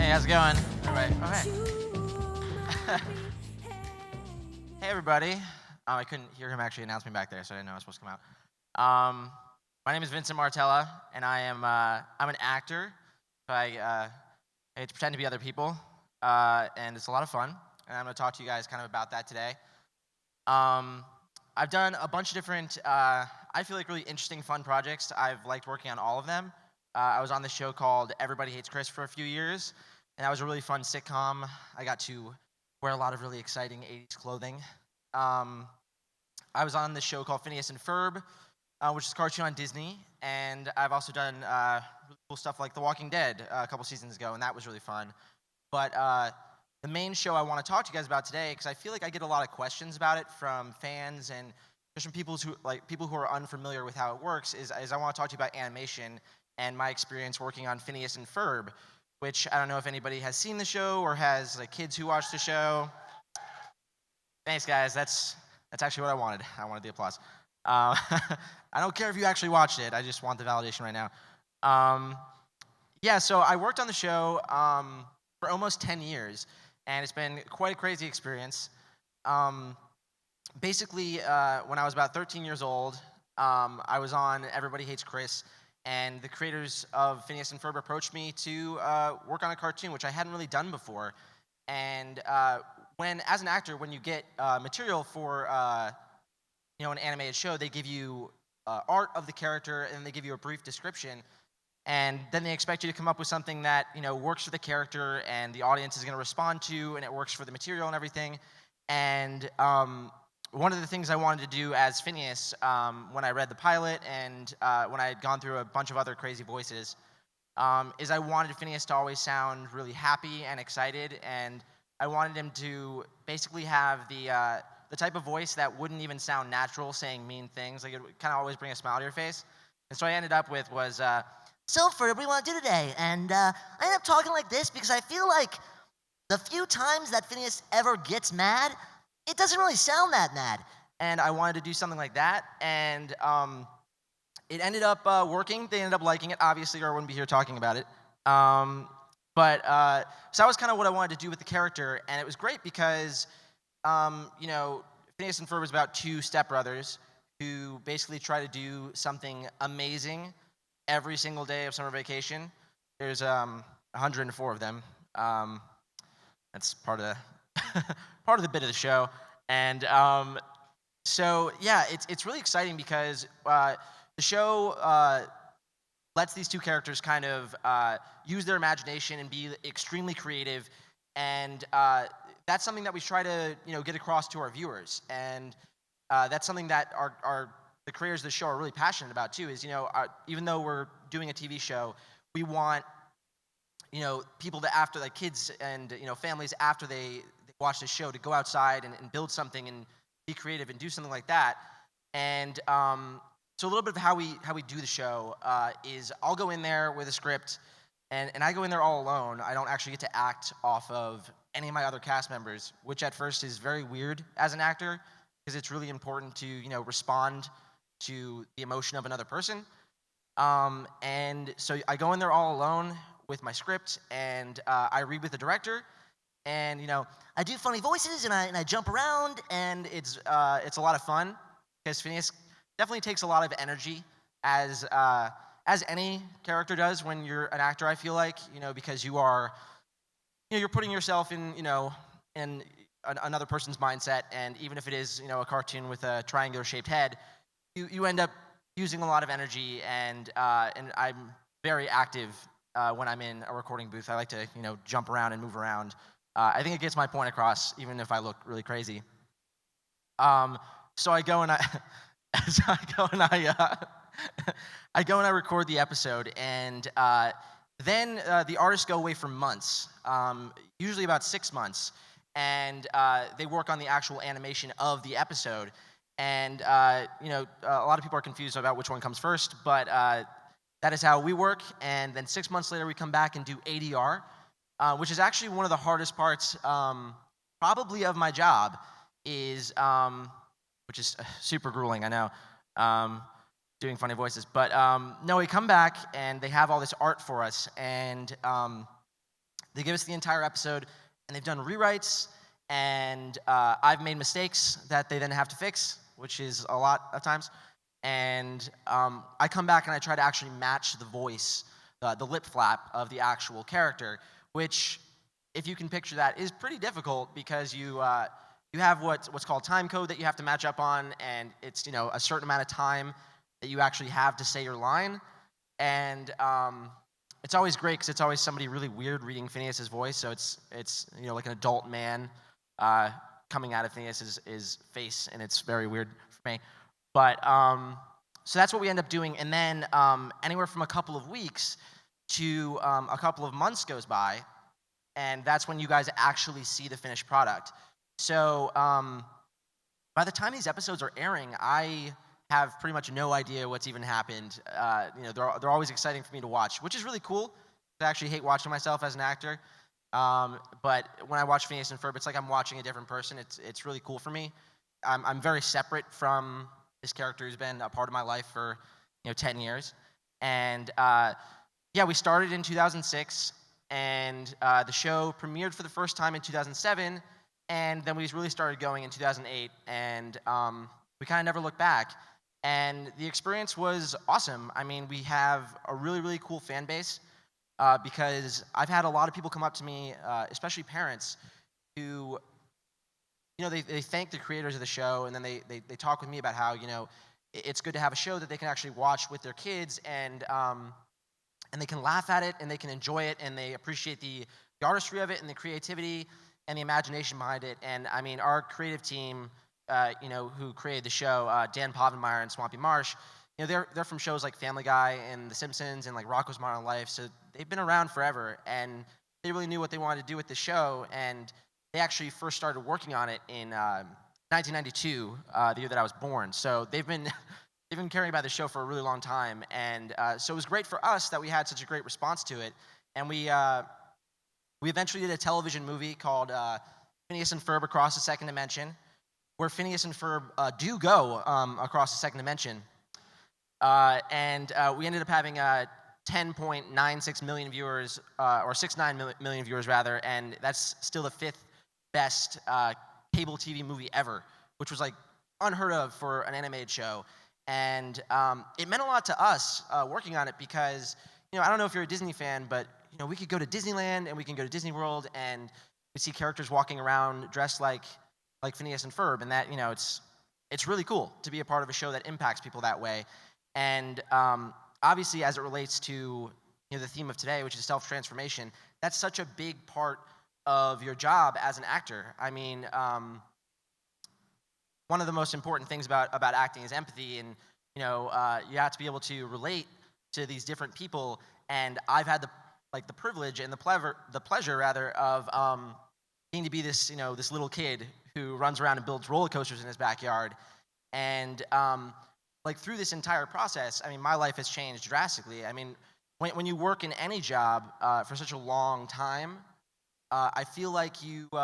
Hey, how's it going? Everybody. Hey, everybody. I couldn't hear him actually announce me back there, so I didn't know I was supposed to come out. My name is Vincent Martella, and I'm an actor. So I get to pretend to be other people, and it's a lot of fun. And I'm going to talk to you guys kind of about that today. I've done a bunch of different, I feel like really interesting, fun projects. I've liked working on all of them. I was on this show called Everybody Hates Chris for a few years, and that was a really fun sitcom. I got to wear a lot of really exciting 80s clothing. I was on this show called Phineas and Ferb, which is a cartoon on Disney, and I've also done really cool stuff like The Walking Dead a couple seasons ago, and that was really fun. But the main show I want to talk to you guys about today, because I feel like I get a lot of questions about it from fans and just from people who are unfamiliar with how it works, is I want to talk to you about animation and my experience working on Phineas and Ferb, which I don't know if anybody has seen the show or has like kids who watch the show. Thanks, guys. That's actually what I wanted. I wanted the applause. I don't care if you actually watched it. I just want the validation right now. Yeah, so I worked on the show for almost 10 years, and it's been quite a crazy experience. Basically, when I was about 13 years old, I was on Everybody Hates Chris, and the creators of Phineas and Ferb approached me to work on a cartoon, which I hadn't really done before. And as an actor, when you get material for an animated show, they give you art of the character, and they give you a brief description, and then they expect you to come up with something that works for the character and the audience is going to respond to, and it works for the material and everything. And one of the things I wanted to do as Phineas, when I read the pilot and when I had gone through a bunch of other crazy voices, is I wanted Phineas to always sound really happy and excited, and I wanted him to basically have the type of voice that wouldn't even sound natural, saying mean things. Like, it would kind of always bring a smile to your face. And so I ended up with was, So, Ferb, what do you want to do today? And I end up talking like this because I feel like the few times that Phineas ever gets mad, it doesn't really sound that mad. and I wanted to do something like that, and it ended up working. They ended up liking it, obviously, or I wouldn't be here talking about it. So that was kind of what I wanted to do with the character, and it was great because, Phineas and Ferb was about two stepbrothers who basically try to do something amazing every single day of summer vacation. There's 104 of them. That's part of the part of the bit of the show, and so yeah, it's really exciting because the show lets these two characters kind of use their imagination and be extremely creative, and that's something that we try to get across to our viewers, and that's something that the creators of the show are really passionate about too. Is even though we're doing a TV show, we want people to, after, like, kids and families, after they watch the show, to go outside and build something and be creative and do something like that. And so a little bit of how we do the show is I'll go in there with a script, and I go in there all alone. I don't actually get to act off of any of my other cast members, which at first is very weird as an actor, because it's really important to respond to the emotion of another person. And so I go in there all alone with my script, and I read with the director, and I do funny voices and I jump around, and it's a lot of fun because Phineas definitely takes a lot of energy, as any character does when you're an actor. I feel like because you're putting yourself in in another person's mindset, and even if it is a cartoon with a triangular shaped head, you end up using a lot of energy, and I'm very active when I'm in a recording booth. I like to jump around and move around. I think it gets my point across, even if I look really crazy. So I go and I, so I go and I go and I record the episode, and then the artists go away for months, usually about 6 months, and they work on the actual animation of the episode. And a lot of people are confused about which one comes first, but that is how we work. And then 6 months later, we come back and do ADR, which is actually one of the hardest parts, probably, of my job, which is super grueling, I know, doing funny voices. But no, we come back, and they have all this art for us, and They give us the entire episode, and they've done rewrites, and I've made mistakes that they then have to fix, which is a lot of times. And I come back and I try to actually match the voice, the lip flap of the actual character, which, if you can picture that, is pretty difficult because you have what's called time code that you have to match up on, and it's a certain amount of time that you actually have to say your line. And it's always great because it's always somebody really weird reading Phineas's voice. So it's like an adult man coming out of Phineas's face, and it's very weird for me. But so that's what we end up doing, and then anywhere from a couple of weeks to a couple of months goes by, and that's when you guys actually see the finished product. So by the time these episodes are airing, I have pretty much no idea what's even happened. They're always exciting for me to watch, which is really cool. I actually hate watching myself as an actor. But when I watch Phineas and Ferb, it's like I'm watching a different person. It's really cool for me. I'm very separate from this character who's been a part of my life for 10 years. And yeah, we started in 2006, and the show premiered for the first time in 2007, and then we really started going in 2008, and we kind of never looked back. And the experience was awesome. I mean, we have a really, really cool fan base because I've had a lot of people come up to me, especially parents, who they thank the creators of the show, and then they talk with me about how it's good to have a show that they can actually watch with their kids, and they can laugh at it, and they can enjoy it, and they appreciate the artistry of it, and the creativity, and the imagination behind it. And I mean, our creative team, who created the show, Dan Povenmire and Swampy Marsh, they're from shows like Family Guy and The Simpsons and like Rocko's Modern Life, so they've been around forever, and they really knew what they wanted to do with the show, and they actually first started working on it in 1992, the year that I was born. So they've been caring about the show for a really long time, and so it was great for us that we had such a great response to it. And we eventually did a television movie called Phineas and Ferb Across the Second Dimension, where Phineas and Ferb do go across the second dimension. And we ended up having 10.96 million viewers, or 69 million viewers rather, and that's still the fifth best cable TV movie ever, which was like unheard of for an animated show. And it meant a lot to us working on it because, I don't know if you're a Disney fan, but we could go to Disneyland and we can go to Disney World and we see characters walking around dressed like Phineas and Ferb, and that it's really cool to be a part of a show that impacts people that way. And obviously, as it relates to the theme of today, which is self-transformation, that's such a big part of your job as an actor. I mean, one of the most important things about acting is empathy, and you have to be able to relate to these different people. And I've had the privilege and the pleasure rather of getting to be this this little kid who runs around and builds roller coasters in his backyard. And through this entire process, I mean, my life has changed drastically. I mean, when you work in any job for such a long time, I feel like you're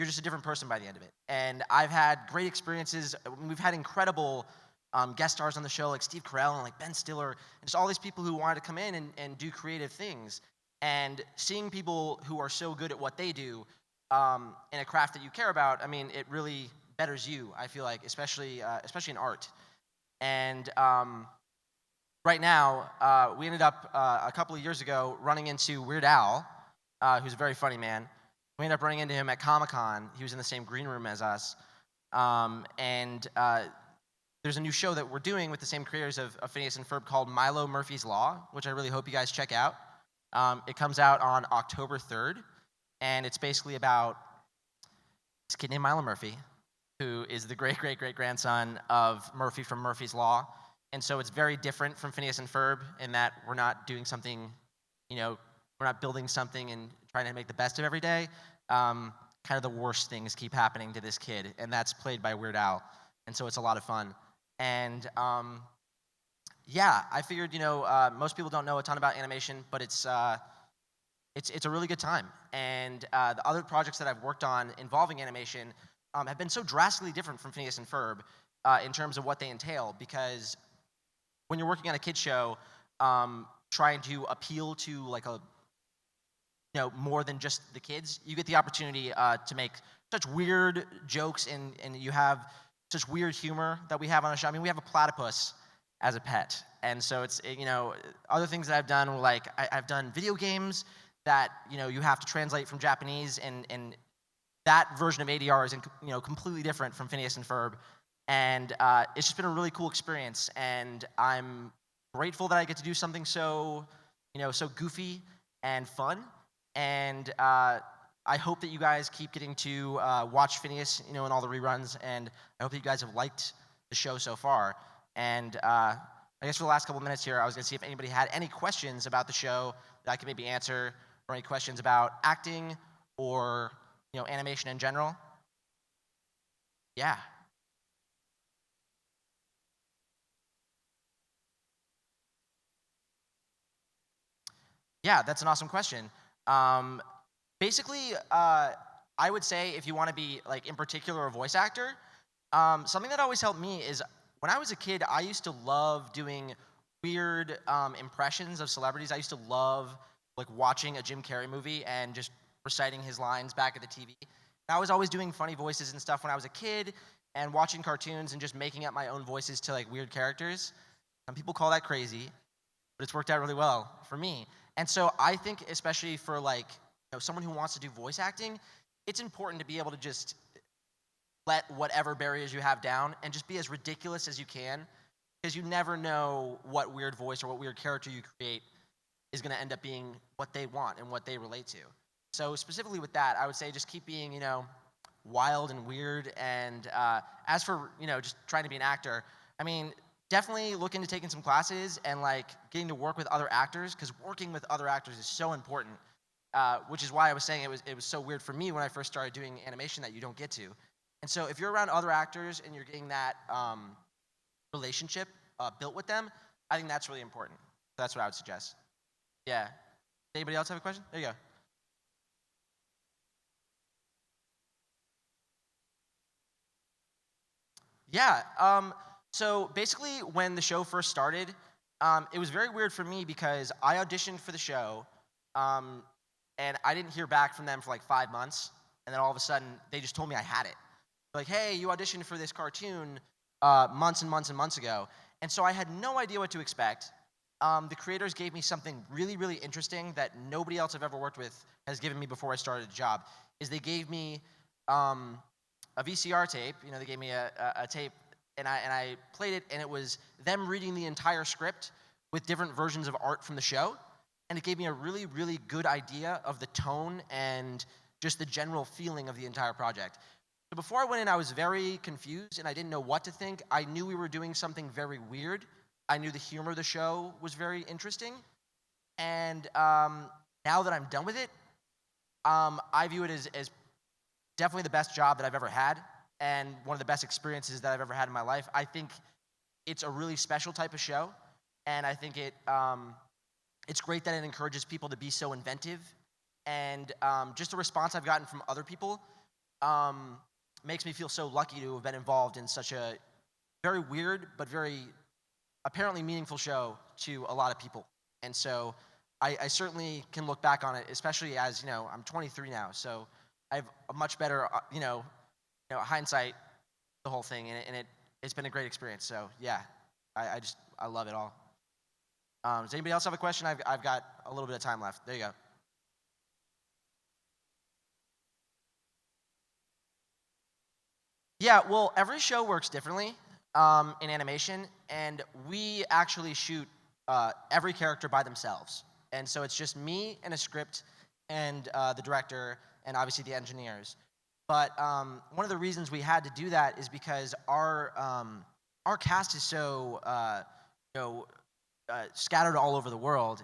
just a different person by the end of it. And I've had great experiences. We've had incredible guest stars on the show, like Steve Carell and like Ben Stiller, and just all these people who wanted to come in and do creative things. And seeing people who are so good at what they do in a craft that you care about, I mean, it really betters you, I feel like, especially in art. And right now, we ended up a couple of years ago running into Weird Al, who's a very funny man. We ended up running into him at Comic-Con. He was in the same green room as us. And there's a new show that we're doing with the same creators of Phineas and Ferb called Milo Murphy's Law, which I really hope you guys check out. It comes out on October 3rd, and it's basically about this kid named Milo Murphy, who is the great-great-great-grandson of Murphy from Murphy's Law. And so it's very different from Phineas and Ferb in that we're not doing something, we're not building something and trying to make the best of every day. Kind of the worst things keep happening to this kid, and that's played by Weird Al. And so it's a lot of fun. And yeah, I figured, most people don't know a ton about animation, but it's a really good time. And the other projects that I've worked on involving animation have been so drastically different from Phineas and Ferb in terms of what they entail, because when you're working on a kid's show, trying to appeal to like a more than just the kids. You get the opportunity to make such weird jokes, and you have such weird humor that we have on the show. I mean, we have a platypus as a pet, and so other things that I've done were like I've done video games that you have to translate from Japanese, and that version of ADR is completely different from Phineas and Ferb, and it's just been a really cool experience, and I'm grateful that I get to do something so goofy and fun, and I hope that you guys keep getting to watch Phineas, in all the reruns, and I hope that you guys have liked the show so far. And I guess for the last couple minutes here, I was going to see if anybody had any questions about the show that I could maybe answer, or any questions about acting or animation in general. Yeah. Yeah, that's an awesome question. Basically, I would say if you want to be like in particular a voice actor, something that always helped me is when I was a kid, I used to love doing weird impressions of celebrities. I used to love like watching a Jim Carrey movie and just reciting his lines back at the TV. And I was always doing funny voices and stuff when I was a kid, and watching cartoons and just making up my own voices to like weird characters. Some people call that crazy, but it's worked out really well for me. And so I think, especially for like someone who wants to do voice acting, it's important to be able to just let whatever barriers you have down and just be as ridiculous as you can, because you never know what weird voice or what weird character you create is going to end up being what they want and what they relate to. So specifically with that, I would say just keep being wild and weird. And as for just trying to be an actor, I mean, definitely look into taking some classes and like getting to work with other actors, because working with other actors is so important. Which is why I was saying it was so weird for me when I first started doing animation that you don't get to. And so if you're around other actors and you're getting that relationship built with them, I think that's really important. So that's what I would suggest. Yeah. Anybody else have a question? There you go. Yeah. So basically, when the show first started, it was very weird for me because I auditioned for the show, um, and I didn't hear back from them for like 5 months, and then all of a sudden they just told me I had it. Like, hey, you auditioned for this cartoon months and months and months ago, and so I had no idea what to expect. The creators gave me something really, really interesting that nobody else I've ever worked with has given me before I started the job. Is they gave me um, a VCR tape. They gave me a tape, and I played it, and it was them reading the entire script with different versions of art from the show, and it gave me a really, really good idea of the tone and just the general feeling of the entire project. So before I went in, I was very confused, and I didn't know what to think. I knew we were doing something very weird. I knew the humor of the show was very interesting, and now that I'm done with it, I view it as definitely the best job that I've ever had, and one of the best experiences that I've ever had in my life. I think it's a really special type of show, and I think it's great that it encourages people to be so inventive, and just the response I've gotten from other people makes me feel so lucky to have been involved in such a very weird but very apparently meaningful show to a lot of people. And so I certainly can look back on it, especially as I'm 23 now, so I have a much better hindsight the whole thing, and it's been a great experience. So yeah, I love it all. Does anybody else have a question? I've got a little bit of time left. There you go. Yeah, well, every show works differently in animation, and we actually shoot every character by themselves. And so it's just me and a script and the director and obviously the engineers. But one of the reasons we had to do that is because our cast is so scattered all over the world.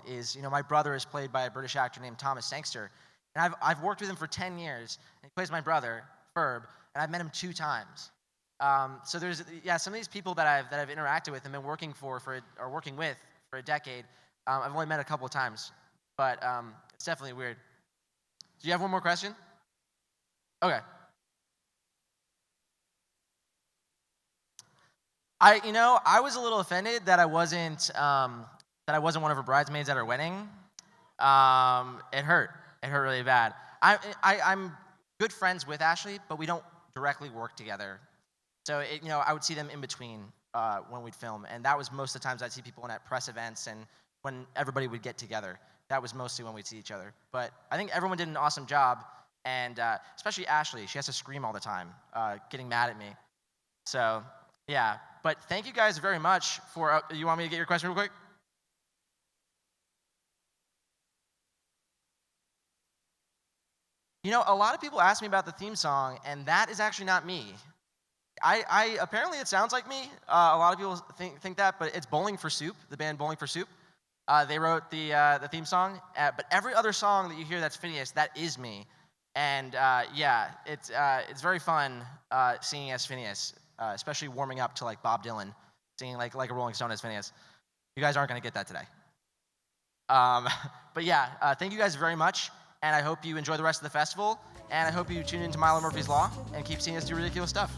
My brother is played by a British actor named Thomas Sangster, and I've worked with him for 10 years. And he plays my brother Ferb, and I've met him 2 times. So there's some of these people that I've interacted with and been working or working with for a decade. I've only met a couple of times, but it's definitely weird. Do you have one more question? Okay. I was a little offended that I wasn't that I wasn't one of her bridesmaids at her wedding, it hurt. It hurt really bad. I'm good friends with Ashley, but we don't directly work together. So I would see them in between when we'd film, and that was most of the times I'd see people at press events and when everybody would get together. That was mostly when we'd see each other. But I think everyone did an awesome job, and especially Ashley. She has to scream all the time, getting mad at me. So yeah. But thank you guys very much for. You want me to get your question real quick? A lot of people ask me about the theme song, and that is actually not me. I apparently it sounds like me. A lot of people think that, but it's Bowling for Soup, the band Bowling for Soup. They wrote the theme song, but every other song that you hear that's Phineas, that is me. And yeah, it's very fun singing as Phineas, especially warming up to like Bob Dylan, singing like a Rolling Stone as Phineas. You guys aren't gonna get that today. But yeah, thank you guys very much, and I hope you enjoy the rest of the festival, and I hope you tune into Milo Murphy's Law and keep seeing us do ridiculous stuff.